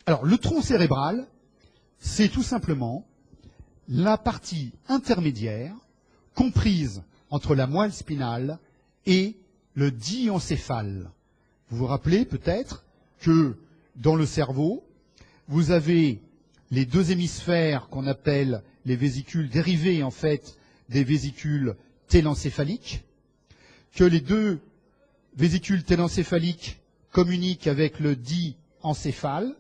Alors, le tronc cérébral, c'est tout simplement la partie intermédiaire comprise entre la moelle spinale et le diencéphale. Vous vous rappelez peut-être que dans le cerveau, vous avez les deux hémisphères qu'on appelle les vésicules dérivées en fait des vésicules télencéphaliques, que les deux vésicules télencéphaliques communiquent avec le diencéphale,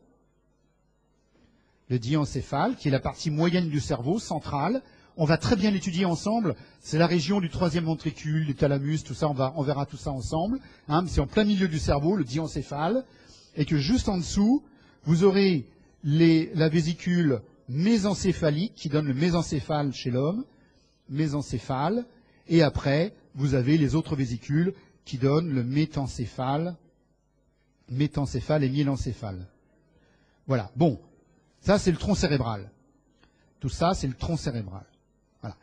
qui est la partie moyenne du cerveau, centrale. On va très bien l'étudier ensemble. C'est la région du troisième ventricule, du thalamus, tout ça, on verra tout ça ensemble. Hein, c'est en plein milieu du cerveau, le diencéphale. Et que juste en dessous, vous aurez la vésicule mésencéphalique qui donne le mésencéphale chez l'homme, mésencéphale. Et après, vous avez les autres vésicules qui donnent le métencéphale et myélencéphale. Voilà. Bon. Ça, c'est le tronc cérébral. Tout ça, c'est le tronc cérébral. Voilà.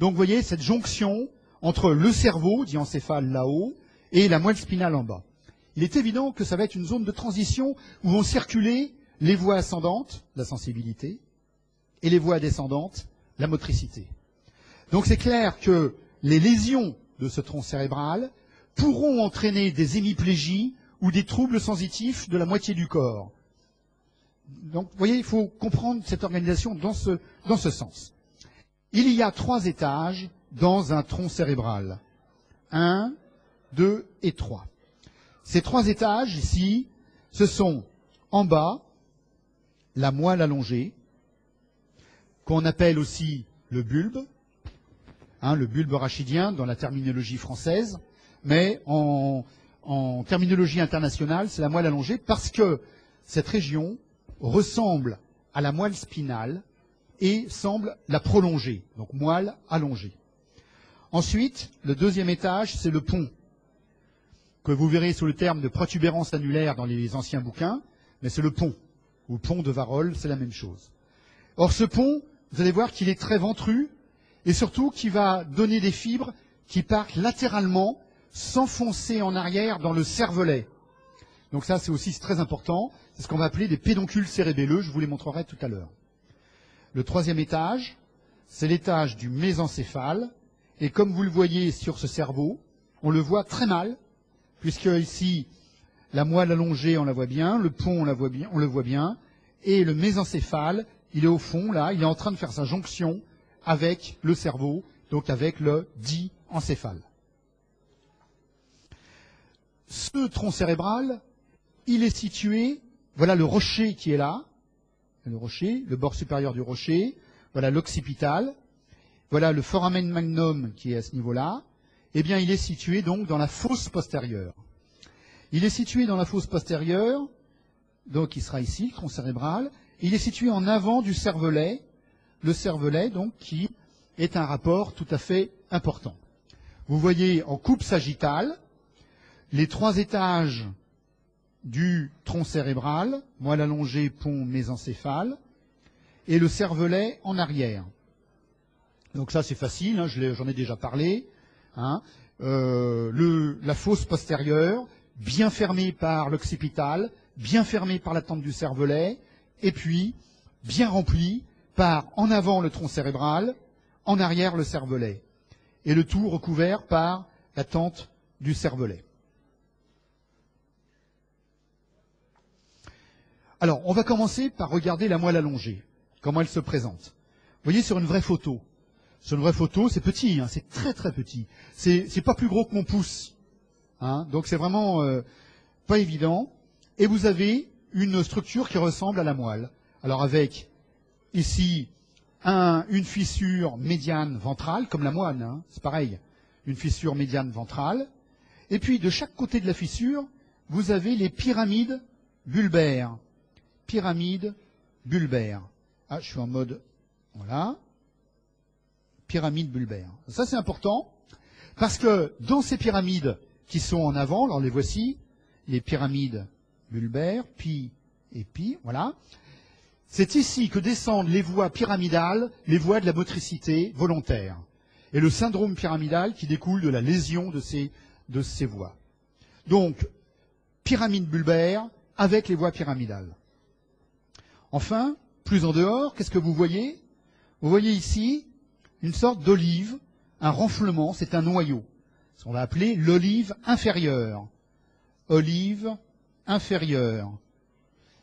Donc, vous voyez cette jonction entre le cerveau, diencéphale là-haut, et la moelle spinale en bas. Il est évident que ça va être une zone de transition où vont circuler les voies ascendantes, la sensibilité, et les voies descendantes, la motricité. Donc, c'est clair que les lésions de ce tronc cérébral pourront entraîner des hémiplégies ou des troubles sensitifs de la moitié du corps. Donc, vous voyez, il faut comprendre cette organisation dans ce sens. Il y a 3 étages dans un tronc cérébral. 1, 2 et 3. Ces 3 étages, ici, ce sont en bas, la moelle allongée, qu'on appelle aussi le bulbe rachidien dans la terminologie française, mais en terminologie internationale, c'est la moelle allongée parce que cette région ressemble à la moelle spinale et semble la prolonger, donc moelle allongée. Ensuite, le deuxième étage, c'est le pont, que vous verrez sous le terme de protubérance annulaire dans les anciens bouquins, mais c'est le pont, ou pont de Varol, c'est la même chose. Or, ce pont, vous allez voir qu'il est très ventru, et surtout qu'il va donner des fibres qui partent latéralement, s'enfoncer en arrière dans le cervelet. Donc ça, c'est aussi très important. C'est ce qu'on va appeler des pédoncules cérébelleux. Je vous les montrerai tout à l'heure. Le troisième étage, c'est l'étage du mésencéphale. Et comme vous le voyez sur ce cerveau, on le voit très mal, puisque ici, la moelle allongée, on la voit bien, le pont, on le voit bien, et le mésencéphale, il est au fond, là, il est en train de faire sa jonction avec le cerveau, donc avec le diencéphale. Ce tronc cérébral, il est situé, voilà le rocher qui est là, le rocher, le bord supérieur du rocher, voilà l'occipital, voilà le foramen magnum qui est à ce niveau-là, eh bien il est situé donc dans la fosse postérieure. Il est situé dans la fosse postérieure, donc il sera ici, le tronc cérébral, il est situé en avant du cervelet, le cervelet donc qui est un rapport tout à fait important. Vous voyez en coupe sagittale les 3 étages du tronc cérébral, moelle allongée, pont, mésencéphale, et le cervelet en arrière. Donc ça c'est facile, hein, j'en ai déjà parlé. Hein. La fosse postérieure, bien fermée par l'occipital, bien fermée par la tente du cervelet, et puis bien remplie par en avant le tronc cérébral, en arrière le cervelet, et le tout recouvert par la tente du cervelet. Alors, on va commencer par regarder la moelle allongée, comment elle se présente. Vous voyez sur une vraie photo. Sur une vraie photo, c'est petit, hein, c'est très très petit. C'est pas plus gros que mon pouce. Hein, donc c'est vraiment pas évident. Et vous avez une structure qui ressemble à la moelle. Alors avec ici une fissure médiane ventrale, comme la moine, hein, c'est pareil. Une fissure médiane ventrale. Et puis de chaque côté de la fissure, vous avez les pyramides bulbaires. Pyramide bulbaire. Ah, je suis en mode, voilà, pyramide bulbaire. Ça, c'est important, parce que dans ces pyramides qui sont en avant, alors les voici, les pyramides bulbaires, pi et pi, voilà. C'est ici que descendent les voies pyramidales, les voies de la motricité volontaire, et le syndrome pyramidal qui découle de la lésion de ces voies. Donc, pyramide bulbaire avec les voies pyramidales. Enfin, plus en dehors, qu'est-ce que vous voyez? Vous voyez ici une sorte d'olive, un renflement, c'est un noyau. Ce qu'on va appeler l'olive inférieure. Olive inférieure.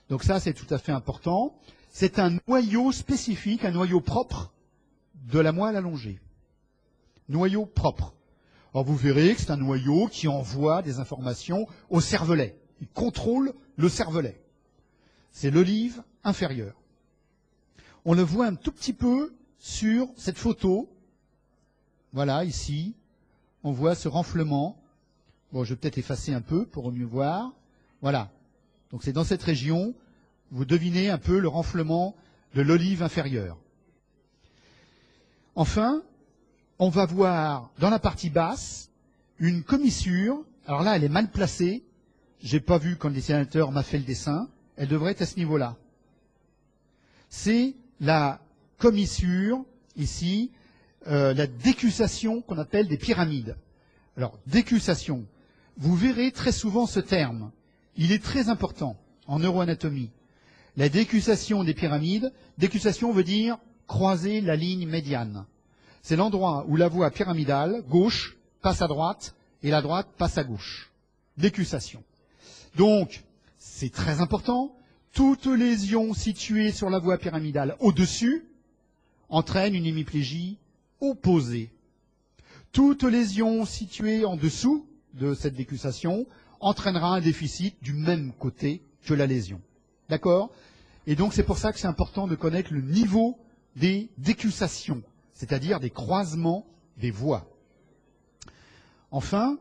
Donc ça, c'est tout à fait important. C'est un noyau spécifique, un noyau propre de la moelle allongée. Noyau propre. Alors vous verrez que c'est un noyau qui envoie des informations au cervelet. Il contrôle le cervelet. C'est l'olive inférieure. On le voit un tout petit peu sur cette photo. Voilà, ici, on voit ce renflement. Bon, je vais peut-être effacer un peu pour mieux voir. Voilà. Donc c'est dans cette région, vous devinez un peu le renflement de l'olive inférieure. Enfin, on va voir dans la partie basse une commissure. Alors là, elle est mal placée. J'ai pas vu quand le dessinateur m'a fait le dessin. Elle devrait être à ce niveau-là. C'est la commissure, ici, la décussation qu'on appelle des pyramides. Alors, décussation. Vous verrez très souvent ce terme. Il est très important en neuroanatomie. La décussation des pyramides, décussation veut dire croiser la ligne médiane. C'est l'endroit où la voie pyramidale, gauche, passe à droite, et la droite passe à gauche. Décussation. Donc, c'est très important. Toute lésion située sur la voie pyramidale au-dessus entraîne une hémiplégie opposée. Toute lésion située en dessous de cette décussation entraînera un déficit du même côté que la lésion. D'accord? Et donc c'est pour ça que c'est important de connaître le niveau des décussations, c'est-à-dire des croisements des voies. Enfin,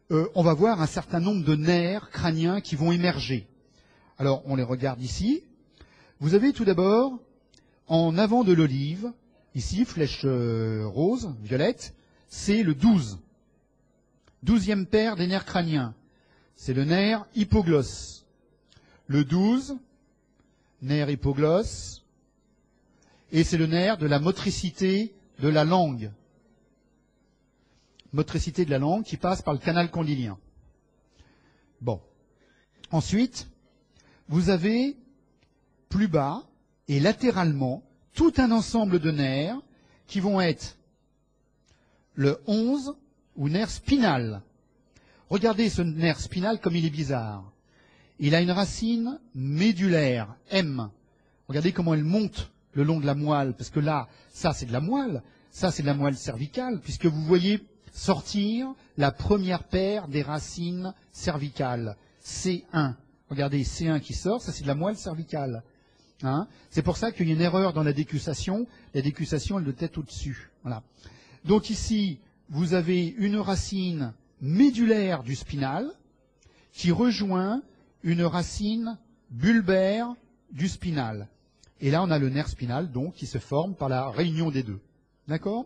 on va voir un certain nombre de nerfs crâniens qui vont émerger. Alors, on les regarde ici. Vous avez tout d'abord, en avant de l'olive, ici, flèche rose, violette, c'est le 12. 12e paire des nerfs crâniens. C'est le nerf hypoglosse. Le 12, nerf hypoglosse, et c'est le nerf de la motricité de la langue. Motricité de la langue qui passe par le canal condylien. Bon. Ensuite, vous avez plus bas et latéralement tout un ensemble de nerfs qui vont être le 11 ou nerf spinal. Regardez ce nerf spinal comme il est bizarre. Il a une racine médulaire, M. Regardez comment elle monte le long de la moelle, parce que là, ça c'est de la moelle, ça c'est de la moelle cervicale, puisque vous voyez sortir la première paire des racines cervicales, C1. Regardez, C1 qui sort, ça c'est de la moelle cervicale. Hein, c'est pour ça qu'il y a une erreur dans la décussation. La décussation, elle doit être au-dessus. Voilà. Donc ici, vous avez une racine médulaire du spinal qui rejoint une racine bulbaire du spinal. Et là, on a le nerf spinal, donc, qui se forme par la réunion des deux. D'accord?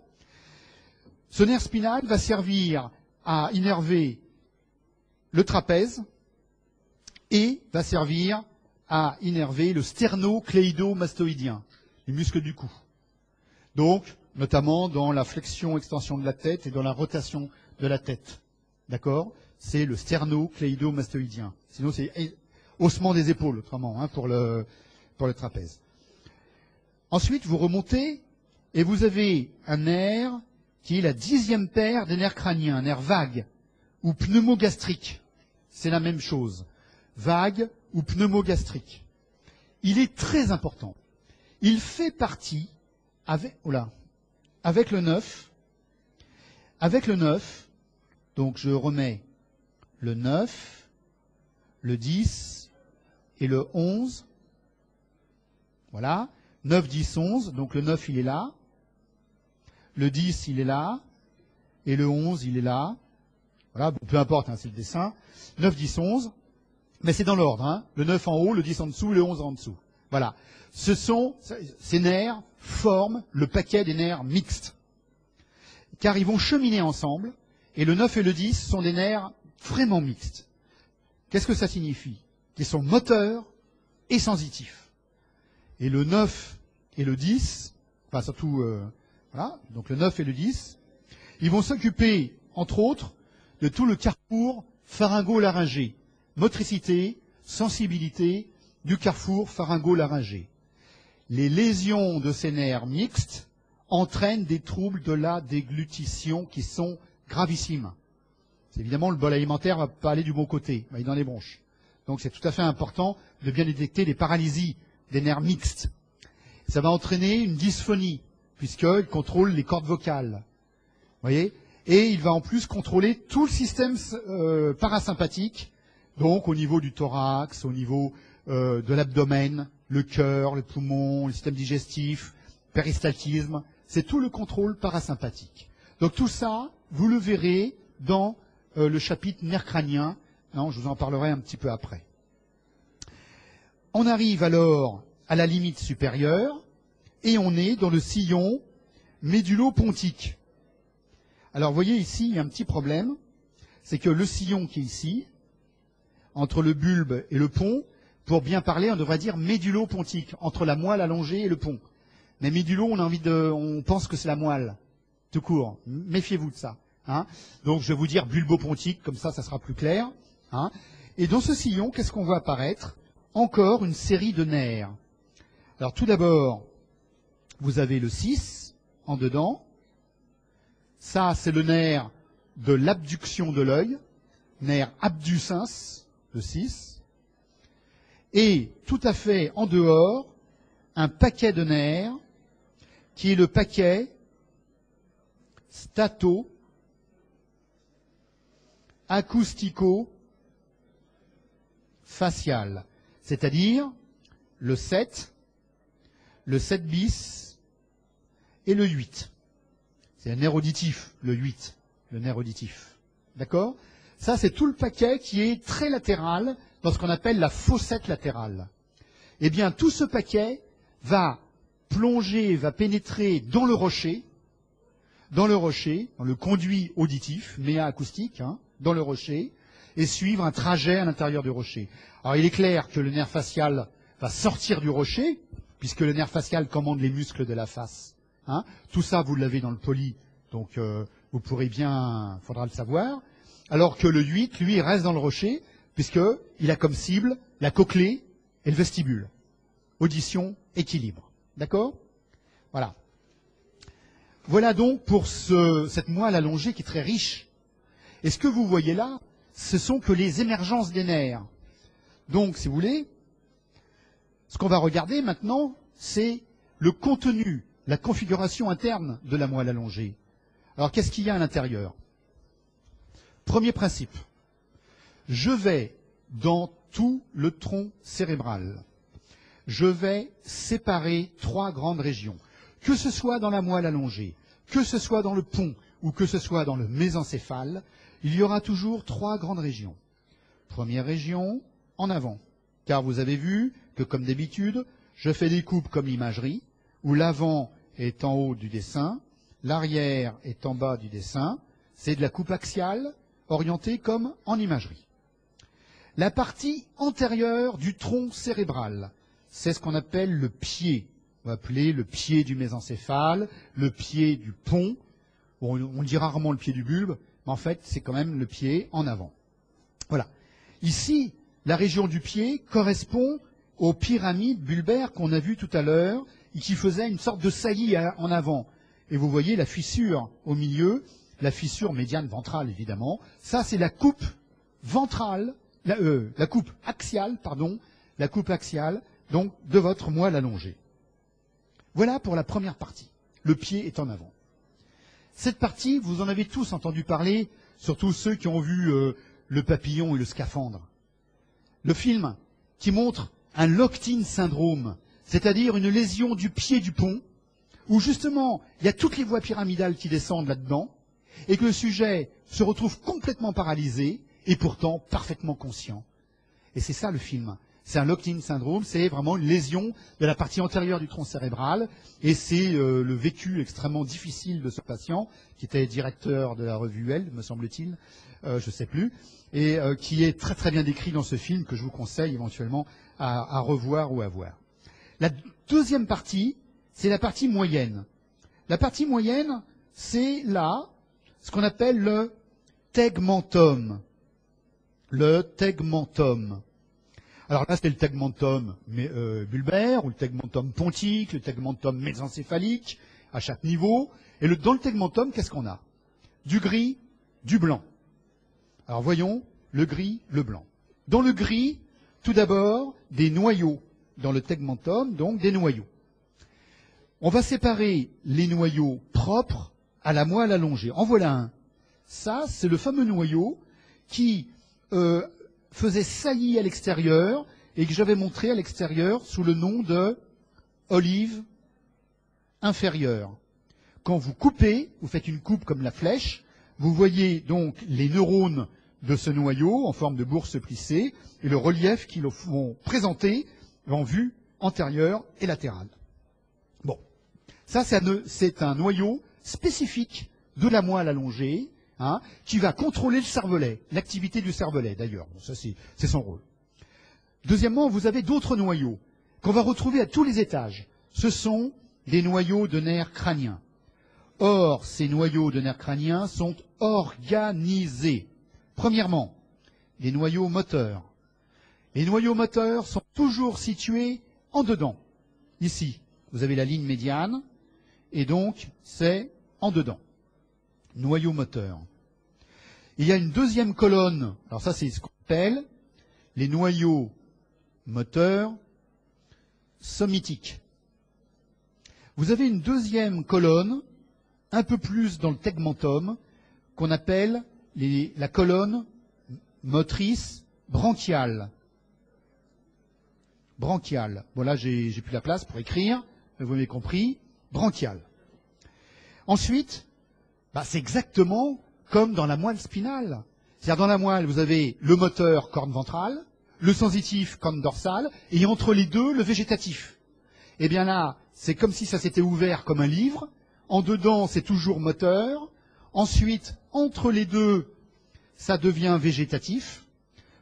Ce nerf spinal va servir à innerver le trapèze et va servir à innerver le sternocléido-mastoïdien, les muscles du cou. Donc, notamment dans la flexion-extension de la tête et dans la rotation de la tête. D'accord? C'est le sternocléido-mastoïdien. Sinon, c'est haussement des épaules, autrement, hein, pour le trapèze. Ensuite, vous remontez et vous avez un nerf qui est la 10e paire des nerfs crâniens, un nerf vague ou pneumogastrique. C'est la même chose. Vague ou pneumogastrique. Il est très important. Il fait partie avec le 9. Avec le 9, donc je remets le 9, le 10 et le 11. Voilà. 9, 10, 11. Donc le 9, il est là. Le 10, il est là. Et le 11, il est là. Voilà, bon, peu importe, hein, c'est le dessin. 9, 10, 11. Mais c'est dans l'ordre. Hein. Le 9 en haut, le 10 en dessous, le 11 en dessous. Voilà. Ces nerfs forment le paquet des nerfs mixtes. Car ils vont cheminer ensemble. Et le 9 et le 10 sont des nerfs vraiment mixtes. Qu'est-ce que ça signifie? Qu'ils sont moteurs et sensitifs. Et le 9 et le 10, enfin surtout, voilà, donc le 9 et le 10, ils vont s'occuper, entre autres, de tout le carrefour pharyngo-laryngé. Motricité, sensibilité du carrefour pharyngo-laryngé. Les lésions de ces nerfs mixtes entraînent des troubles de la déglutition qui sont gravissimes. Évidemment, le bol alimentaire ne va pas aller du bon côté, il va aller dans les bronches. Donc c'est tout à fait important de bien détecter les paralysies des nerfs mixtes. Ça va entraîner une dysphonie, puisqu'il contrôle les cordes vocales. Voyez ? Et il va en plus contrôler tout le système parasympathique, donc au niveau du thorax, au niveau de l'abdomen, le cœur, le poumon, le système digestif, péristaltisme. C'est tout le contrôle parasympathique. Donc tout ça, vous le verrez dans le chapitre nerf crânien. Non, je vous en parlerai un petit peu après. On arrive alors à la limite supérieure et on est dans le sillon médullo-pontique. Alors vous voyez ici, il y a un petit problème, c'est que le sillon qui est ici, entre le bulbe et le pont, pour bien parler, on devrait dire médullo-pontique, entre la moelle allongée et le pont. Mais médullo, on pense que c'est la moelle, tout court. Méfiez-vous de ça. Hein. Donc je vais vous dire bulbo-pontique, comme ça sera plus clair. Hein. Et dans ce sillon, qu'est-ce qu'on voit apparaître? Encore une série de nerfs. Alors tout d'abord, vous avez le 6 en dedans. Ça, c'est le nerf de l'abduction de l'œil, nerf abducens, le 6. Et tout à fait en dehors, un paquet de nerfs qui est le paquet stato-acoustico-facial, c'est-à-dire le 7 bis et le 8. C'est un nerf auditif, le 8, le nerf auditif. D'accord? Ça, c'est tout le paquet qui est très latéral dans ce qu'on appelle la fossette latérale. Eh bien, tout ce paquet va plonger, va pénétrer dans le rocher, dans le conduit auditif, méa acoustique, hein, dans le rocher, et suivre un trajet à l'intérieur du rocher. Alors, il est clair que le nerf facial va sortir du rocher, puisque le nerf facial commande les muscles de la face. Hein. Tout ça, vous l'avez dans le poly, donc vous pourrez bien, faudra le savoir. Alors que le 8, lui, reste dans le rocher, puisqu'il a comme cible la cochlée et le vestibule. Audition, équilibre. D'accord? Voilà. Voilà donc pour cette moelle allongée qui est très riche. Et ce que vous voyez là, ce sont que les émergences des nerfs. Donc, si vous voulez, ce qu'on va regarder maintenant, c'est le contenu, la configuration interne de la moelle allongée. Alors, qu'est-ce qu'il y a à l'intérieur? Premier principe. Je vais dans tout le tronc cérébral. Je vais séparer 3 grandes régions. Que ce soit dans la moelle allongée, que ce soit dans le pont ou que ce soit dans le mésencéphale, il y aura toujours 3 grandes régions. Première région, en avant. Car vous avez vu que, comme d'habitude, je fais des coupes comme l'imagerie, où l'avant est en haut du dessin, l'arrière est en bas du dessin. C'est de la coupe axiale, orientée comme en imagerie. La partie antérieure du tronc cérébral, c'est ce qu'on appelle le pied. On va appeler le pied du mésencéphale, le pied du pont. Bon, on dit rarement le pied du bulbe, mais en fait, c'est quand même le pied en avant. Voilà. Ici, la région du pied correspond aux pyramides bulbaires qu'on a vues tout à l'heure et qui faisaient une sorte de saillie en avant. Et vous voyez la fissure au milieu, la fissure médiane ventrale, évidemment. Ça, c'est la coupe ventrale, la coupe axiale, donc, de votre moelle allongée. Voilà pour la première partie. Le pied est en avant. Cette partie, vous en avez tous entendu parler, surtout ceux qui ont vu Le Papillon et le Scaphandre. Le film qui montre un locked-in syndrome, c'est-à-dire une lésion du pied du pont, où justement, il y a toutes les voies pyramidales qui descendent là-dedans, et que le sujet se retrouve complètement paralysé, et pourtant parfaitement conscient. Et c'est ça le film. C'est un locked-in syndrome, c'est vraiment une lésion de la partie antérieure du tronc cérébral, et c'est le vécu extrêmement difficile de ce patient, qui était directeur de la revue Elle, me semble-t-il, je ne sais plus, et qui est très très bien décrit dans ce film, que je vous conseille éventuellement à revoir ou à voir. La deuxième partie, c'est la partie moyenne. La partie moyenne, c'est là ce qu'on appelle le tegmentum. Le tegmentum. Alors là, c'est le tegmentum bulbaire, ou le tegmentum pontique, le tegmentum mésencéphalique, à chaque niveau. Et dans le tegmentum, qu'est-ce qu'on a? Du gris, du blanc. Alors voyons, le gris, le blanc. Dans le gris, tout d'abord, des noyaux. Dans le tegmentum, donc des noyaux. On va séparer les noyaux propres à la moelle allongée. En voilà un. Ça, c'est le fameux noyau qui faisait saillie à l'extérieur et que j'avais montré à l'extérieur sous le nom de olive inférieure. Quand vous coupez, vous faites une coupe comme la flèche, vous voyez donc les neurones de ce noyau en forme de bourse plissée et le relief qu'ils vont présenter en vue antérieure et latérale. Bon, ça c'est un noyau spécifique de la moelle allongée, hein, qui va contrôler le cervelet, l'activité du cervelet d'ailleurs. Bon, ça c'est son rôle. Deuxièmement, vous avez d'autres noyaux qu'on va retrouver à tous les étages. Ce sont des noyaux de nerfs crâniens. Or, ces noyaux de nerfs crâniens sont organisés. Premièrement, les noyaux moteurs. Les noyaux moteurs sont toujours situés en dedans. Ici, vous avez la ligne médiane, et donc c'est en dedans. Noyau moteur. Il y a une deuxième colonne, alors ça c'est ce qu'on appelle les noyaux moteurs sommitiques. Vous avez une deuxième colonne, un peu plus dans le tegmentum, qu'on appelle la colonne motrice branchiale. Branchiale. Bon là j'ai plus la place pour écrire, mais vous m'avez compris, branchiale. Ensuite, c'est exactement comme dans la moelle spinale. C'est-à-dire dans la moelle, vous avez le moteur corne ventrale, le sensitif corne dorsale, et entre les deux, le végétatif. Eh bien là, c'est comme si ça s'était ouvert comme un livre. En dedans, c'est toujours moteur. Ensuite, entre les deux, ça devient végétatif.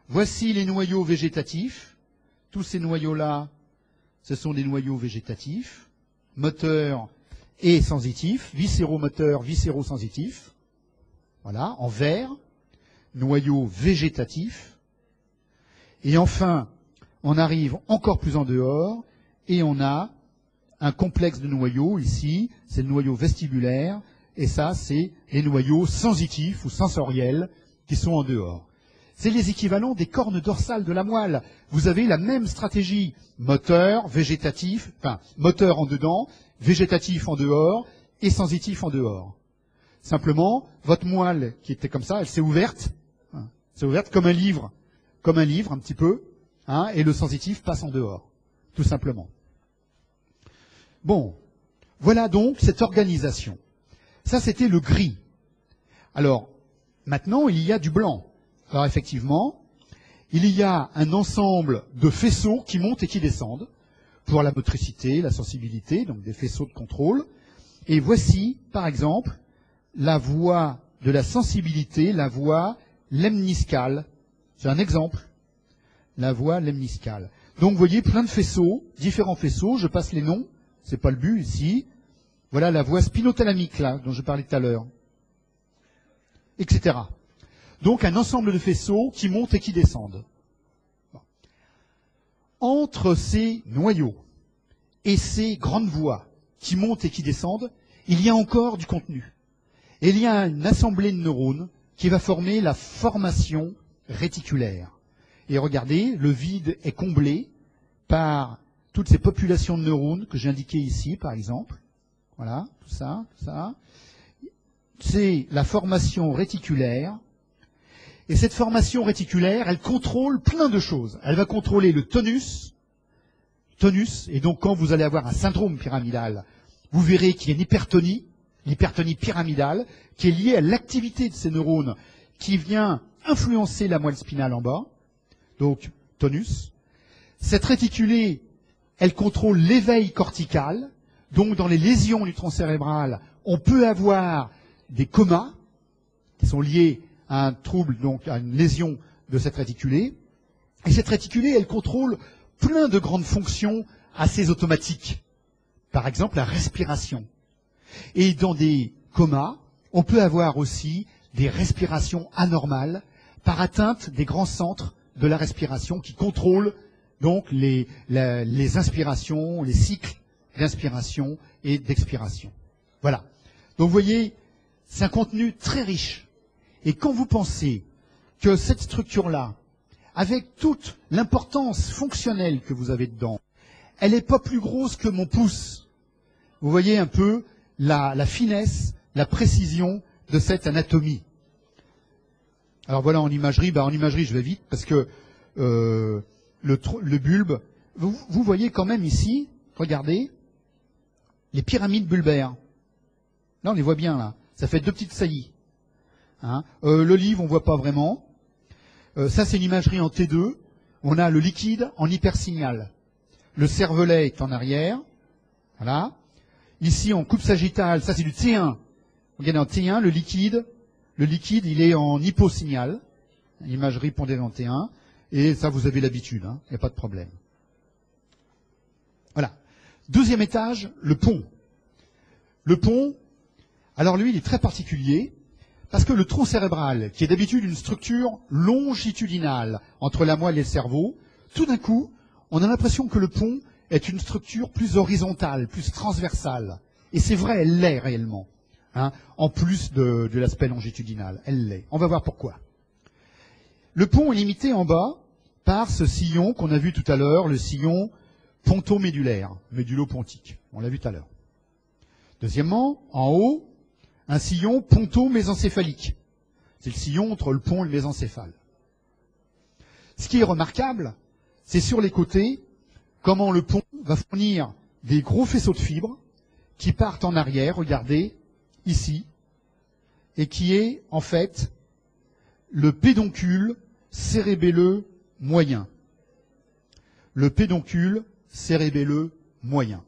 Voici les noyaux végétatifs. Tous ces noyaux-là, ce sont des noyaux végétatifs, moteurs et sensitifs, viscéromoteur, viscérosensitif. Voilà, en vert, noyau végétatif. Et enfin, on arrive encore plus en dehors et on a un complexe de noyaux ici, c'est le noyau vestibulaire, et ça, c'est les noyaux sensitifs ou sensoriels qui sont en dehors. C'est les équivalents des cornes dorsales de la moelle. Vous avez la même stratégie, moteur, végétatif, enfin, moteur en dedans, végétatif en dehors et sensitif en dehors. Simplement, votre moelle qui était comme ça, elle s'est ouverte, hein, c'est ouverte comme un livre un petit peu, hein, et le sensitif passe en dehors, tout simplement. Bon, voilà donc cette organisation. Ça, c'était le gris. Alors, maintenant, il y a du blanc. Alors, effectivement, il y a un ensemble de faisceaux qui montent et qui descendent pour la motricité, la sensibilité, donc des faisceaux de contrôle. Et voici, par exemple, la voie de la sensibilité, la voie lemniscale. C'est un exemple. La voie lemniscale. Donc, vous voyez plein de faisceaux, différents faisceaux, je passe les noms, c'est pas le but ici. Voilà la voie spinothalamique, là, dont je parlais tout à l'heure. Etc. Donc, un ensemble de faisceaux qui montent et qui descendent. Bon. Entre ces noyaux et ces grandes voies qui montent et qui descendent, il y a encore du contenu. Et il y a une assemblée de neurones qui va former la formation réticulaire. Et regardez, le vide est comblé par toutes ces populations de neurones que j'ai indiquées ici, par exemple. Voilà, tout ça, tout ça. C'est la formation réticulaire. Et cette formation réticulaire, elle contrôle plein de choses. Elle va contrôler le tonus. Et donc quand vous allez avoir un syndrome pyramidal, vous verrez qu'il y a une hypertonie, l'hypertonie pyramidale, qui est liée à l'activité de ces neurones, qui vient influencer la moelle spinale en bas. Donc, tonus. Cette réticulée, elle contrôle l'éveil cortical. Donc, dans les lésions du tronc cérébral, on peut avoir des comas qui sont liés à un trouble, donc à une lésion de cette réticulée. Et cette réticulée, elle contrôle plein de grandes fonctions assez automatiques. Par exemple, la respiration. Et dans des comas, on peut avoir aussi des respirations anormales par atteinte des grands centres de la respiration qui contrôlent donc les inspirations, les cycles d'inspiration et d'expiration. Voilà. Donc vous voyez, c'est un contenu très riche. Et quand vous pensez que cette structure-là, avec toute l'importance fonctionnelle que vous avez dedans, elle n'est pas plus grosse que mon pouce. Vous voyez un peu la finesse, la précision de cette anatomie. Alors voilà, en imagerie, je vais vite parce que le bulbe, vous voyez quand même ici, regardez, les pyramides bulbaires. Là, on les voit bien, là. Ça fait deux petites saillies. Hein. L'olive, on voit pas vraiment. Ça, c'est une imagerie en T2. On a le liquide en hypersignal. Le cervelet est en arrière. Voilà. Ici, en coupe sagittale, ça, c'est du T1. Regardez, en T1, le liquide, il est en hyposignal. Imagerie pondérée en T1. Et ça, vous avez l'habitude. Il n'y a pas de problème. Voilà. Deuxième étage, le pont. Le pont, alors lui, il est très particulier. Parce que le tronc cérébral, qui est d'habitude une structure longitudinale entre la moelle et le cerveau, tout d'un coup, on a l'impression que le pont est une structure plus horizontale, plus transversale. Et c'est vrai, elle l'est réellement. En plus de l'aspect longitudinal, elle l'est. On va voir pourquoi. Le pont est limité en bas par ce sillon qu'on a vu tout à l'heure, le sillon pontomédulaire, médulo-pontique. On l'a vu tout à l'heure. Deuxièmement, en haut, un sillon ponto-mésencéphalique. C'est le sillon entre le pont et le mésencéphale. Ce qui est remarquable, c'est sur les côtés, comment le pont va fournir des gros faisceaux de fibres qui partent en arrière, regardez, ici, et qui est, en fait, le pédoncule cérébelleux moyen. Le pédoncule cérébelleux moyen.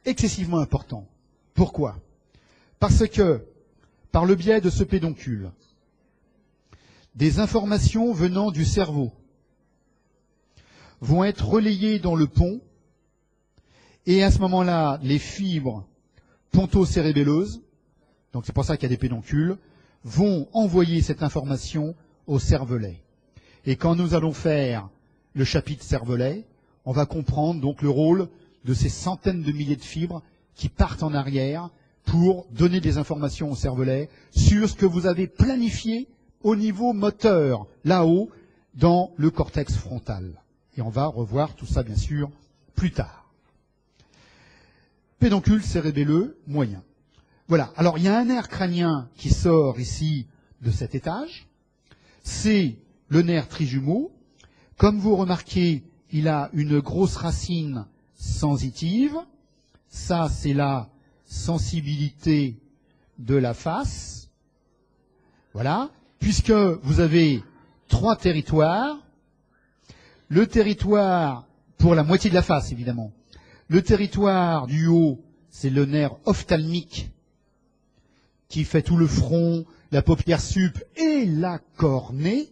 Excessivement important. Pourquoi ? Parce que, par le biais de ce pédoncule, des informations venant du cerveau vont être relayées dans le pont, et à ce moment-là, les fibres pontocérébelleuses, donc c'est pour ça qu'il y a des pédoncules, vont envoyer cette information au cervelet. Et quand nous allons faire le chapitre cervelet, on va comprendre donc le rôle de ces centaines de milliers de fibres qui partent en arrière pour donner des informations au cervelet sur ce que vous avez planifié au niveau moteur, là-haut, dans le cortex frontal. Et on va revoir tout ça, bien sûr, plus tard. Pédoncule cérébelleux moyen. Voilà. Alors, il y a un nerf crânien qui sort ici de cet étage. C'est le nerf trijumeau. Comme vous remarquez, il a une grosse racine sensitive. Ça, c'est la sensibilité de la face. Voilà. Puisque vous avez 3 territoires. Le territoire, pour la moitié de la face, évidemment. Le territoire du haut, c'est le nerf ophtalmique qui fait tout le front, la paupière sup et la cornée.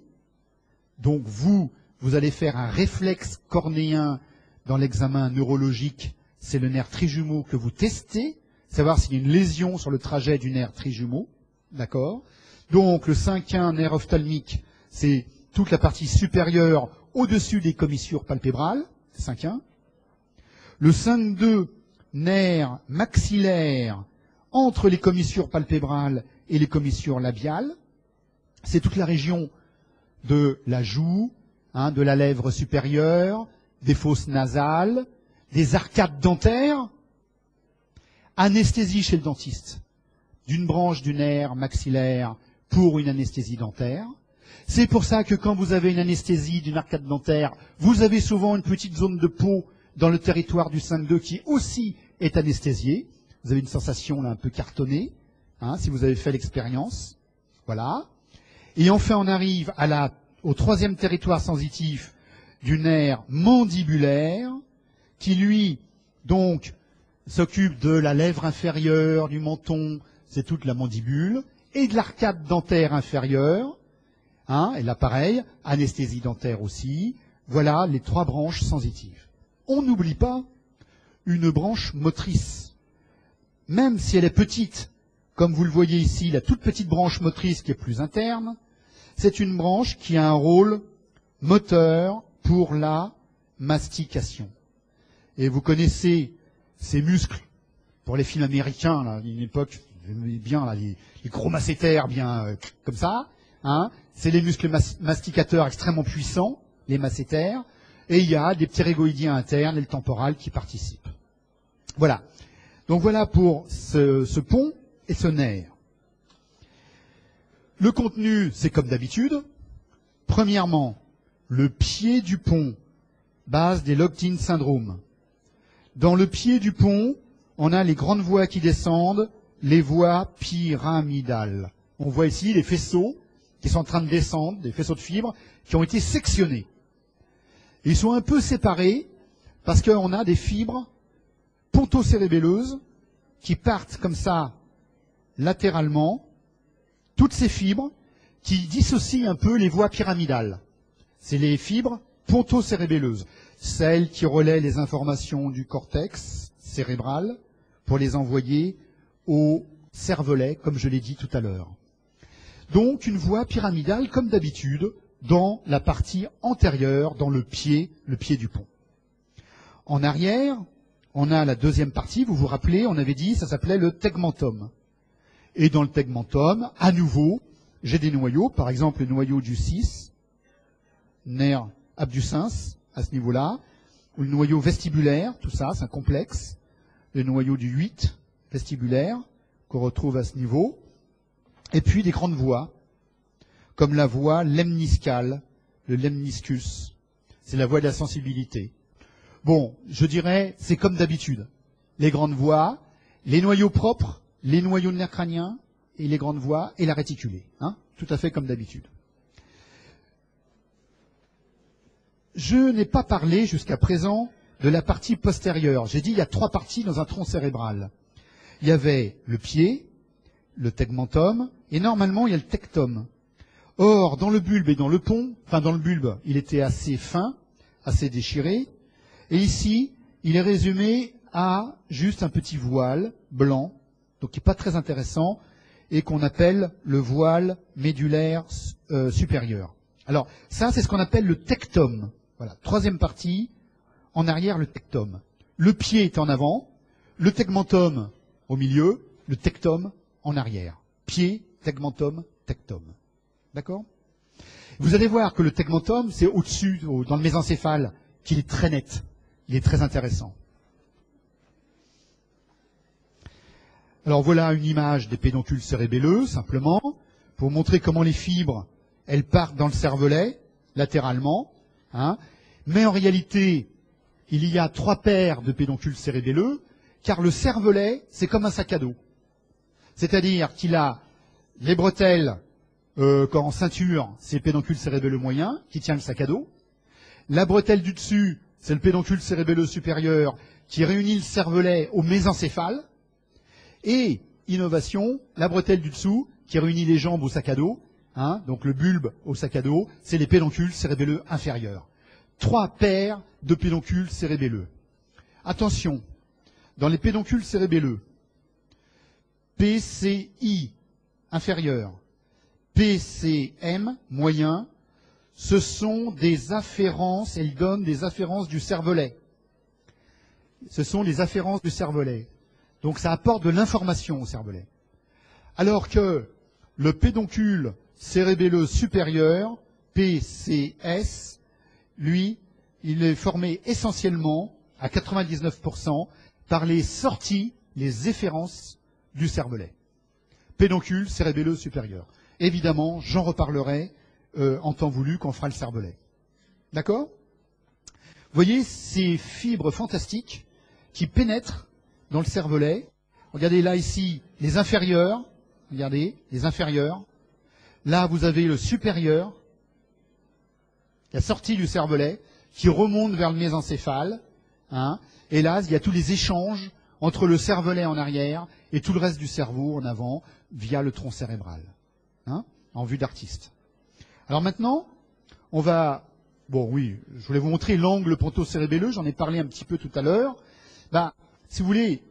Donc vous allez faire un réflexe cornéen dans l'examen neurologique. C'est le nerf trijumeau que vous testez, savoir s'il y a une lésion sur le trajet du nerf trijumeau. D'accord ? Donc le 5.1 nerf ophtalmique, c'est toute la partie supérieure au-dessus des commissures palpébrales. 5.1. Le 5.2 nerf maxillaire entre les commissures palpébrales et les commissures labiales. C'est toute la région de la joue, de la lèvre supérieure, des fosses nasales, des arcades dentaires. Anesthésie chez le dentiste d'une branche du nerf maxillaire pour une anesthésie dentaire. C'est pour ça que quand vous avez une anesthésie d'une arcade dentaire, vous avez souvent une petite zone de peau dans le territoire du 5.2 qui aussi est anesthésiée. Vous avez une sensation là un peu cartonnée, si vous avez fait l'expérience. Voilà. Et enfin, on arrive au 3e territoire sensitif du nerf mandibulaire, qui lui, donc, s'occupe de la lèvre inférieure, du menton, c'est toute la mandibule, et de l'arcade dentaire inférieure, et là pareil, anesthésie dentaire aussi. Voilà les 3 branches sensitives. On n'oublie pas une branche motrice. Même si elle est petite, comme vous le voyez ici, la toute petite branche motrice qui est plus interne, c'est une branche qui a un rôle moteur pour la mastication. Et vous connaissez ces muscles, pour les films américains, là, une époque, bien, là, les gros masséters, bien comme ça, hein, c'est les muscles masticateurs extrêmement puissants, les masséters, et il y a des ptérygoïdiens internes et le temporal qui participent. Voilà. Donc voilà pour ce pont et ce nerf. Le contenu, c'est comme d'habitude. Premièrement, le pied du pont, base des locked-in syndromes. Dans le pied du pont, on a les grandes voies qui descendent, les voies pyramidales. On voit ici les faisceaux qui sont en train de descendre, des faisceaux de fibres qui ont été sectionnés. Ils sont un peu séparés parce qu'on a des fibres pontocérébelleuses qui partent comme ça latéralement, toutes ces fibres qui dissocient un peu les voies pyramidales. C'est les fibres pontocérébelleuses, celles qui relaient les informations du cortex cérébral pour les envoyer au cervelet, comme je l'ai dit tout à l'heure. Donc une voie pyramidale comme d'habitude dans la partie antérieure, dans le pied du pont. En arrière, on a la deuxième partie, vous vous rappelez, on avait dit, ça s'appelait le tegmentum. Et dans le tegmentum, à nouveau, j'ai des noyaux, par exemple le noyau du 6, nerf abducens, à ce niveau-là, ou le noyau vestibulaire, tout ça, c'est un complexe, le noyau du 8, vestibulaire, qu'on retrouve à ce niveau, et puis des grandes voies, comme la voie lemniscale, le lemniscus, c'est la voie de la sensibilité. Bon, je dirais, c'est comme d'habitude. Les grandes voies, les noyaux propres, les noyaux de nerfs crâniens, et les grandes voies, et la réticulée. Hein, tout à fait comme d'habitude. Je n'ai pas parlé jusqu'à présent de la partie postérieure. J'ai dit il y a 3 parties dans un tronc cérébral. Il y avait le pied, le tegmentum, et normalement il y a le tectum. Or, dans le bulbe et dans le pont, enfin dans le bulbe, il était assez fin, assez déchiré, et ici, il est résumé à juste un petit voile blanc, donc qui n'est pas très intéressant, et qu'on appelle le voile médulaire supérieur. Alors, ça, c'est ce qu'on appelle le tectum. Voilà, 3e partie, en arrière, le tectum. Le pied est en avant, le tegmentum au milieu, le tectum en arrière. Pied, tegmentum, tectum. D'accord? Vous allez voir que le tegmentum, c'est au-dessus, dans le mésencéphale, qu'il est très net. Il est très intéressant. Alors voilà une image des pédoncules cérébelleux, simplement, pour montrer comment les fibres, elles partent dans le cervelet, latéralement. Hein. Mais en réalité, il y a 3 paires de pédoncules cérébelleux, car le cervelet, c'est comme un sac à dos. C'est-à-dire qu'il a les bretelles, quand en ceinture, c'est le pédoncule cérébelleux moyen, qui tient le sac à dos. La bretelle du dessus, c'est le pédoncule cérébelleux supérieur, qui réunit le cervelet au mésencéphale. Et, innovation, la bretelle du dessous, qui réunit les jambes au sac à dos, hein, donc le bulbe au sac à dos, c'est les pédoncules cérébelleux inférieurs. 3 paires de pédoncules cérébelleux. Attention, dans les pédoncules cérébelleux, PCI inférieur, PCM moyen, ce sont des afférences, elles donnent des afférences du cervelet. Ce sont les afférences du cervelet. Donc ça apporte de l'information au cervelet. Alors que le pédoncule cérébelleux supérieur, PCS, lui, il est formé essentiellement, à 99%, par les sorties, les efférences du cervelet. Pédoncule cérébelleux supérieur. Évidemment, j'en reparlerai en temps voulu quand on fera le cervelet. D'accord? Vous voyez ces fibres fantastiques qui pénètrent dans le cervelet. Regardez là ici les inférieurs. Regardez, les inférieurs. Là, vous avez le supérieur, la sortie du cervelet, qui remonte vers le mésencéphale. Hein, et là, il y a tous les échanges entre le cervelet en arrière et tout le reste du cerveau en avant via le tronc cérébral. Hein, en vue d'artiste. Alors maintenant, on va... Bon, oui, je voulais vous montrer l'angle pontocérébelleux, j'en ai parlé un petit peu tout à l'heure. Ben, si vous voulez,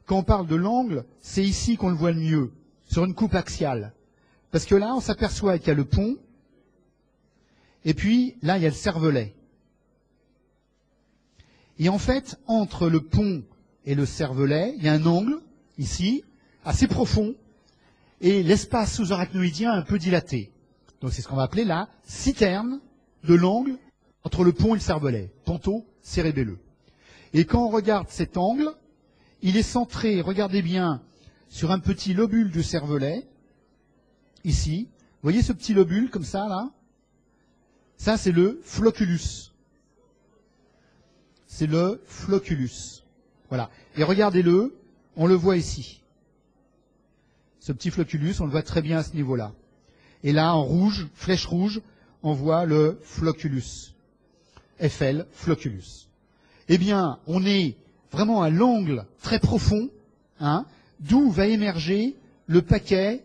quand on parle de l'angle, c'est ici qu'on le voit le mieux, sur une coupe axiale. Parce que là, on s'aperçoit qu'il y a le pont, et puis là, il y a le cervelet. Et en fait, entre le pont et le cervelet, il y a un angle, ici, assez profond, et l'espace sous-arachnoïdien un peu dilaté. Donc c'est ce qu'on va appeler la citerne de l'angle entre le pont et le cervelet, ponto-cérébelleux. Et quand on regarde cet angle, il est centré, regardez bien, sur un petit lobule du cervelet, ici. Vous voyez ce petit lobule comme ça, là? Ça, c'est le flocculus. C'est le flocculus. Voilà. Et regardez-le, on le voit ici. Ce petit flocculus, on le voit très bien à ce niveau-là. Et là, en rouge, flèche rouge, on voit le flocculus. FL, flocculus. Eh bien, on est vraiment à l'angle très profond, hein, d'où va émerger le paquet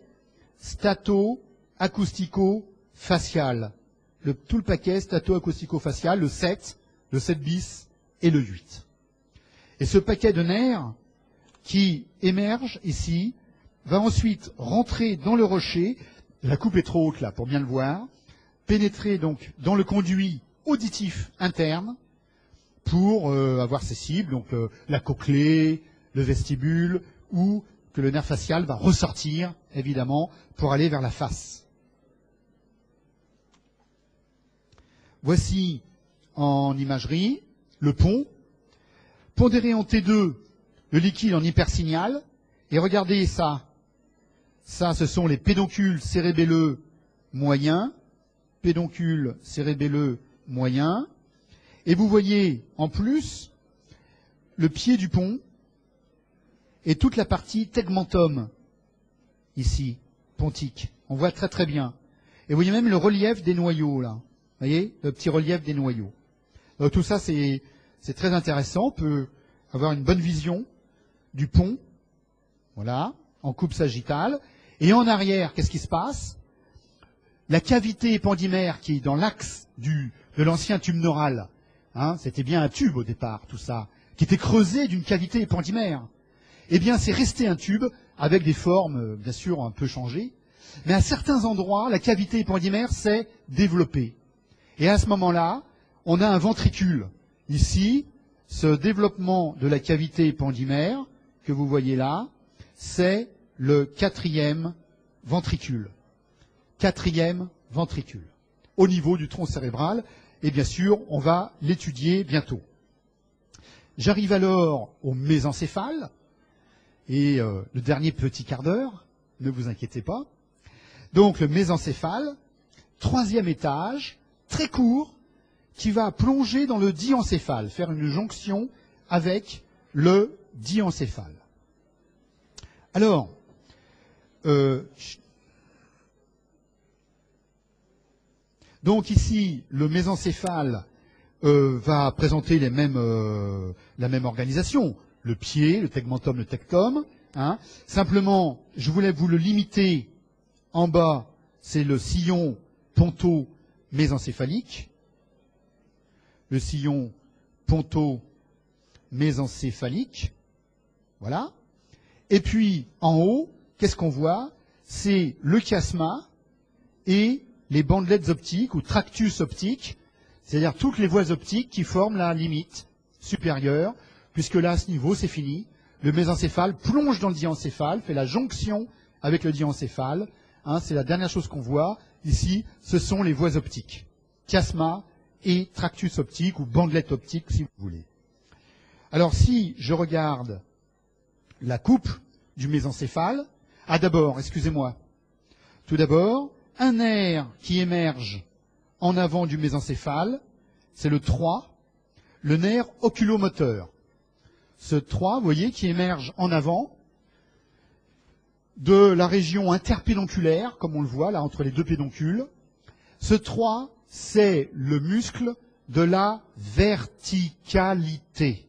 stato-acoustico-facial. Tout le paquet stato-acoustico-facial, le 7 bis et le 8. Et ce paquet de nerfs qui émerge ici va ensuite rentrer dans le rocher. La coupe est trop haute là pour bien le voir. Pénétrer donc dans le conduit auditif interne pour avoir ses cibles, donc la cochlée, le vestibule, ou que le nerf facial va ressortir, évidemment, pour aller vers la face. Voici en imagerie le pont, pondéré en T2, le liquide en hypersignal, et regardez ça. Ça, ce sont les pédoncules cérébelleux moyens, pédoncules cérébelleux moyens, et vous voyez en plus le pied du pont et toute la partie tegmentum, ici, pontique. On voit très très bien. Et vous voyez même le relief des noyaux, là. Vous voyez, le petit relief des noyaux. Donc tout ça, c'est très intéressant. On peut avoir une bonne vision du pont, voilà, en coupe sagittale. Et en arrière, qu'est-ce qui se passe? La cavité épandymère qui est dans l'axe de l'ancien tube neural, hein, c'était bien un tube au départ, tout ça, qui était creusé d'une cavité épandymère. Eh bien, c'est resté un tube avec des formes, bien sûr, un peu changées. Mais à certains endroits, la cavité épandymère s'est développée. Et à ce moment-là, on a un ventricule. Ici, ce développement de la cavité épandymère que vous voyez là, c'est le 4e ventricule. 4e ventricule. Au niveau du tronc cérébral. Et bien sûr, on va l'étudier bientôt. J'arrive alors au mésencéphale. Et le dernier petit quart d'heure, ne vous inquiétez pas. Donc le mésencéphale, 3e étage, très court, qui va plonger dans le diencéphale, faire une jonction avec le diencéphale. Alors, donc ici, le mésencéphale va présenter la même organisation. Le pied, le tegmentum, le tectum. Hein. Simplement, je voulais vous le limiter. En bas, c'est le sillon ponto-mésencéphalique. Le sillon ponto-mésencéphalique. Voilà. Et puis, en haut, qu'est-ce qu'on voit? C'est le chiasma et les bandelettes optiques ou tractus optique, c'est-à-dire toutes les voies optiques qui forment la limite supérieure, puisque là, à ce niveau, c'est fini. Le mésencéphale plonge dans le diencéphale, fait la jonction avec le diencéphale. Hein, c'est la dernière chose qu'on voit. Ici, ce sont les voies optiques. Chiasma et tractus optique ou bandelette optique, si vous voulez. Alors, si je regarde la coupe du mésencéphale, d'abord, excusez-moi, tout d'abord, un nerf qui émerge en avant du mésencéphale, c'est le 3, le nerf oculomoteur. Ce 3, vous voyez, qui émerge en avant de la région interpédonculaire, comme on le voit là, entre les deux pédoncules. Ce 3, c'est le muscle de la verticalité.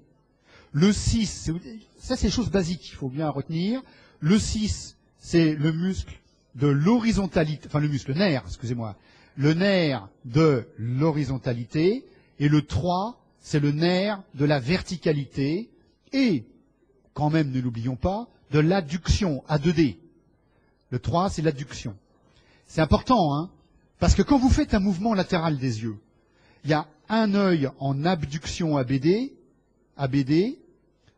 Le 6, ça c'est des choses basiques, il faut bien retenir. Le 6, c'est le muscle de l'horizontalité, enfin le nerf, excusez-moi, le nerf de l'horizontalité, et le 3, c'est le nerf de la verticalité, et, quand même ne l'oublions pas, de l'adduction, A2D. Le 3, c'est l'adduction. C'est important, hein, parce que quand vous faites un mouvement latéral des yeux, il y a un œil en abduction ABD ABD.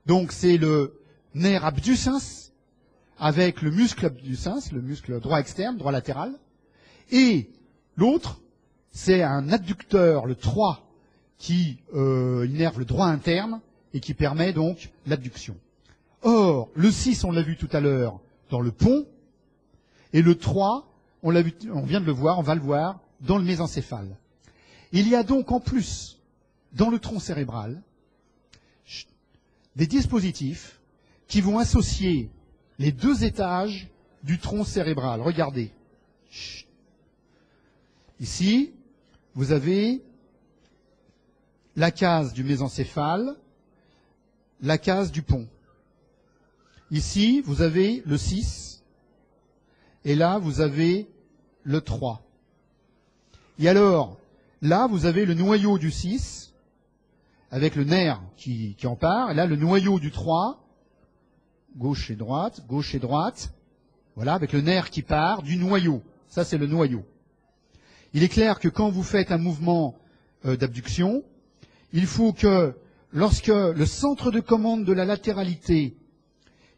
Donc c'est le nerf abducens avec le muscle abducens, le muscle droit externe, droit latéral. Et l'autre, c'est un adducteur, le 3, qui innerve le droit interne et qui permet donc l'adduction. Or, le 6, on l'a vu tout à l'heure dans le pont, et le 3, on vient de le voir, on va le voir dans le mésencéphale. Il y a donc en plus, dans le tronc cérébral, des dispositifs qui vont associer les deux étages du tronc cérébral. Regardez. Ici, vous avez la case du mésencéphale, la case du pont. Ici, vous avez le 6, et là, vous avez le 3. Et alors, là, vous avez le noyau du 6, avec le nerf qui en part, et là, le noyau du 3, gauche et droite, voilà, avec le nerf qui part du noyau. Ça, c'est le noyau. Il est clair que quand vous faites un mouvement d'abduction, il faut que, lorsque le centre de commande de la latéralité,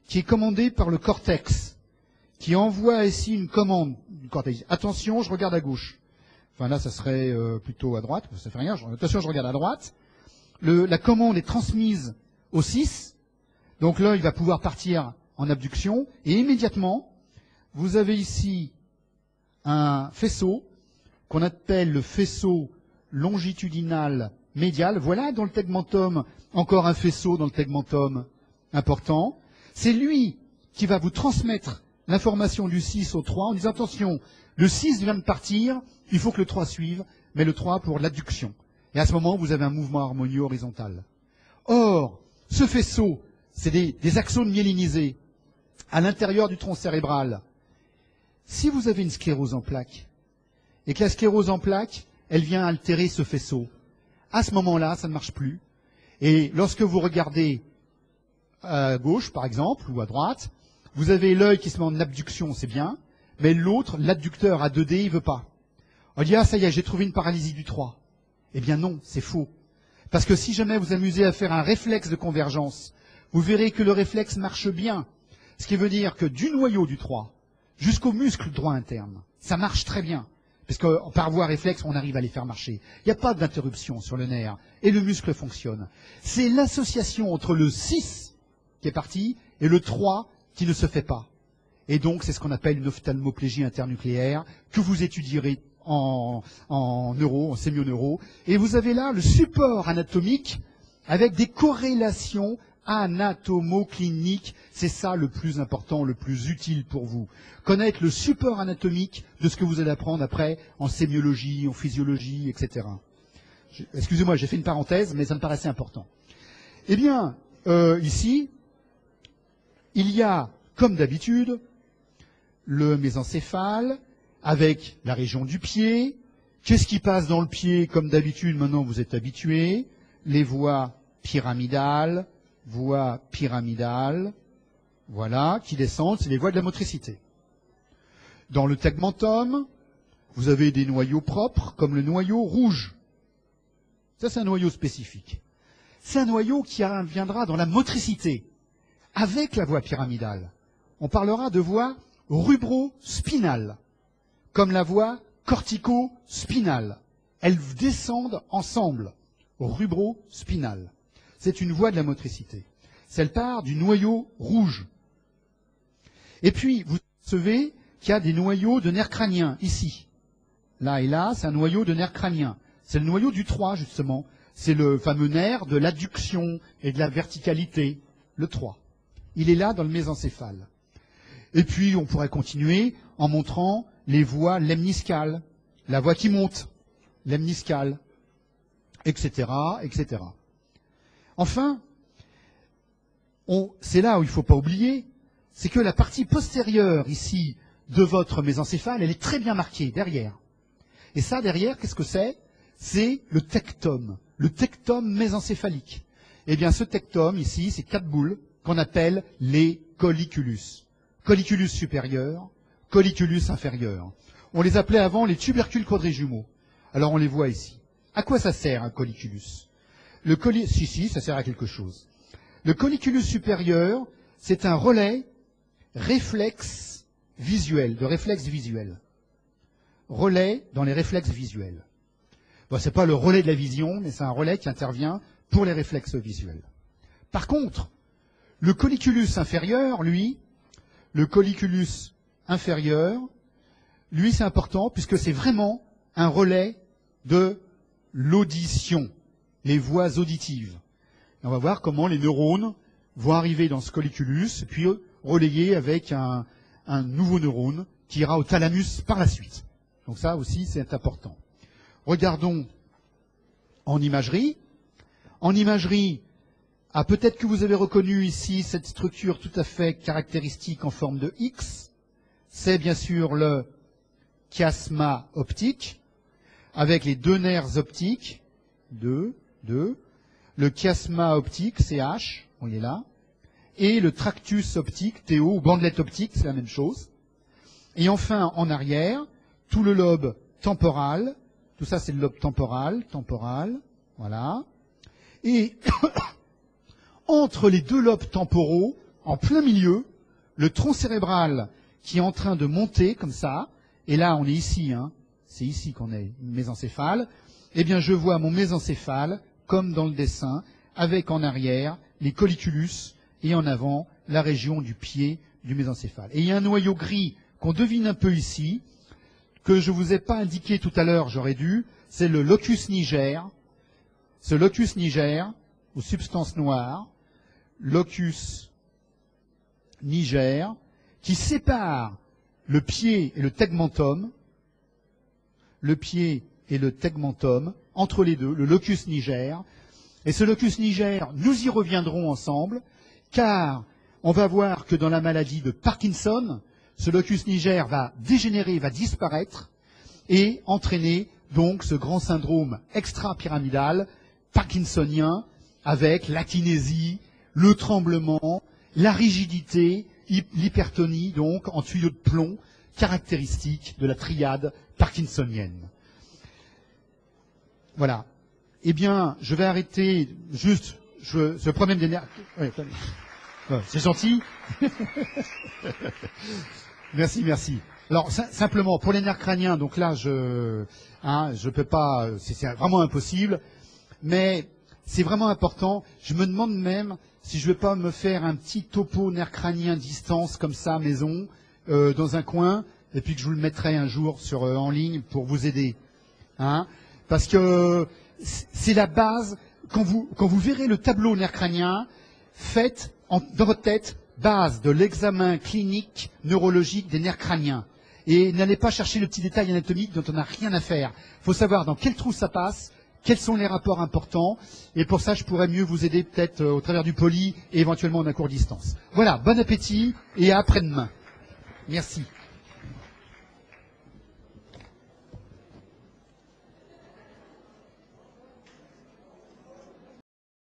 qui est commandé par le cortex, qui envoie ici une commande du cortex, attention, je regarde à gauche. Enfin là, ça serait plutôt à droite, ça fait rien, attention, je regarde à droite. La commande est transmise au 6, donc là, il va pouvoir partir en abduction, et immédiatement, vous avez ici un faisceau qu'on appelle le faisceau longitudinal médial. Voilà dans le tegmentum, encore un faisceau dans le tegmentum important. C'est lui qui va vous transmettre l'information du 6 au 3 en disant attention, le 6 vient de partir, il faut que le 3 suive, mais le 3 pour l'adduction. Et à ce moment, vous avez un mouvement harmonieux horizontal. Or, ce faisceau, c'est des axones myélinisés à l'intérieur du tronc cérébral. Si vous avez une sclérose en plaques, et que la sclérose en plaques, elle vient altérer ce faisceau, à ce moment-là, ça ne marche plus. Et lorsque vous regardez à gauche, par exemple, ou à droite, vous avez l'œil qui se met en abduction, c'est bien, mais l'autre, l'adducteur à 2D, il veut pas. On dit, ah, ça y est, j'ai trouvé une paralysie du 3. Eh bien non, c'est faux. Parce que si jamais vous amusez à faire un réflexe de convergence, vous verrez que le réflexe marche bien. Ce qui veut dire que du noyau du 3 jusqu'au muscle droit interne, ça marche très bien. Parce que par voie réflexe, on arrive à les faire marcher. Il n'y a pas d'interruption sur le nerf. Et le muscle fonctionne. C'est l'association entre le 6 qui est parti et le 3 qui ne se fait pas. Et donc, c'est ce qu'on appelle une ophtalmoplégie internucléaire que vous étudierez en neuro, en sémioneuro. Et vous avez là le support anatomique avec des corrélations anatomocliniques. C'est ça le plus important, le plus utile pour vous. Connaître le support anatomique de ce que vous allez apprendre après en sémiologie, en physiologie, etc. Excusez-moi, j'ai fait une parenthèse, mais ça me paraissait important. Eh bien, ici, il y a, comme d'habitude, le mésencéphale avec la région du pied. Qu'est-ce qui passe dans le pied? Comme d'habitude, maintenant vous êtes habitués. Les voies pyramidales, voilà, qui descendent, c'est les voies de la motricité. Dans le tegmentum, vous avez des noyaux propres, comme le noyau rouge. Ça, c'est un noyau spécifique. C'est un noyau qui viendra dans la motricité, avec la voie pyramidale. On parlera de voie rubro-spinale, comme la voie cortico-spinale. Elles descendent ensemble, rubro-spinale. C'est une voie de la motricité. Elle part du noyau rouge. Et puis, vous percevez qu'il y a des noyaux de nerfs crâniens, ici. Là et là, c'est un noyau de nerfs crâniens. C'est le noyau du 3, justement. C'est le fameux nerf de l'adduction et de la verticalité, le 3. Il est là dans le mésencéphale. Et puis, on pourrait continuer en montrant les voies lemniscales, la voie qui monte, lemniscale, etc., etc. Enfin, c'est là où il ne faut pas oublier, c'est que la partie postérieure, ici, de votre mésencéphale, elle est très bien marquée, derrière. Et ça, derrière, qu'est-ce que c'est? C'est le tectum mésencéphalique. Eh bien, ce tectum, ici, c'est 4 boules qu'on appelle les colliculus. Colliculus supérieur, colliculus inférieur. On les appelait avant les tubercules quadrijumeaux. Alors, on les voit ici. À quoi ça sert, un colliculus? Si, ça sert à quelque chose. Le colliculus supérieur, c'est un relais réflexe visuel, de réflexe visuel. Relais dans les réflexes visuels. Bon, c'est pas le relais de la vision, mais c'est un relais qui intervient pour les réflexes visuels. Par contre, le colliculus inférieur, lui, c'est important puisque c'est vraiment un relais de l'audition, les voies auditives. Et on va voir comment les neurones vont arriver dans ce colliculus, et puis relayer avec un nouveau neurone qui ira au thalamus par la suite. Donc ça aussi, c'est important. Regardons en imagerie. En imagerie, peut-être que vous avez reconnu ici cette structure tout à fait caractéristique en forme de X. C'est bien sûr le chiasma optique, avec les deux nerfs optiques, le chiasma optique, CH, on est là, et le tractus optique, TO, ou bandelette optique, c'est la même chose. Et enfin, en arrière, tout le lobe temporal, tout ça c'est le lobe temporal, voilà. Et entre les deux lobes temporaux, en plein milieu, le tronc cérébral qui est en train de monter comme ça, et là on est ici, hein, c'est ici qu'on est mésencéphale, eh bien je vois mon mésencéphale, comme dans le dessin, avec en arrière les colliculus et en avant la région du pied du mésencéphale. Et il y a un noyau gris qu'on devine un peu ici, que je ne vous ai pas indiqué tout à l'heure, j'aurais dû, c'est le locus niger. Ce locus niger, ou substance noire, locus niger, qui sépare le pied et le tegmentum, entre les deux, le locus niger. Et ce locus niger, nous y reviendrons ensemble, car on va voir que dans la maladie de Parkinson, ce locus niger va dégénérer, va disparaître, et entraîner donc ce grand syndrome extra-pyramidal parkinsonien, avec la kinésie, le tremblement, la rigidité, l'hypertonie, donc en tuyau de plomb, caractéristique de la triade parkinsonienne. Voilà. Eh bien, je vais arrêter juste ce problème d'énergie. Ouais, c'est gentil. Merci. Alors, simplement, pour les nerfs crâniens, donc là, je peux pas, c'est vraiment impossible, mais c'est vraiment important. Je me demande même si je vais pas me faire un petit topo nerf crânien distance, comme ça, maison, dans un coin, et puis que je vous le mettrai un jour en ligne pour vous aider. Hein, parce que c'est la base. Quand vous verrez le tableau nerf crânien, faites dans votre tête base de l'examen clinique neurologique des nerfs crâniens. Et n'allez pas chercher le petit détail anatomique dont on n'a rien à faire. Il faut savoir dans quel trou ça passe, quels sont les rapports importants. Et pour ça, je pourrais mieux vous aider peut-être au travers du poly et éventuellement en cours distance. Voilà, bon appétit et à après-demain. Merci.